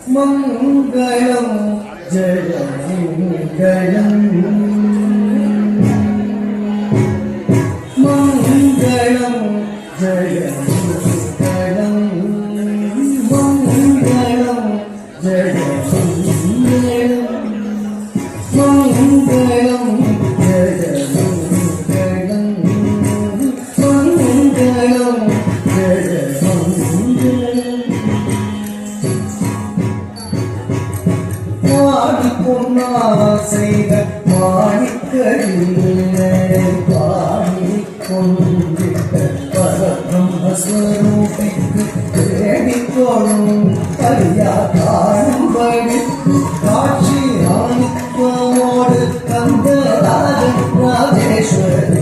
மங்களம் ஜெய மங்களம் மங்களம் ஜெய மங்களம் மங்களம் ஜெய மங்களம் மங்களம் ஜெய மங்களம் மங்களம் ஜெய பொன்னாசைக மாணிக்கடில் பாடிக்கொண்டிட்ட பரபிரம்மஸ்வரூபிக்கு தேடிக்கொள்ளும் பரியா காணும்படி காட்சி ஆணிக்கமோடு கந்தராஜன் ராஜேஸ்வரி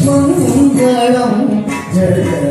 மங்களம் ஜெய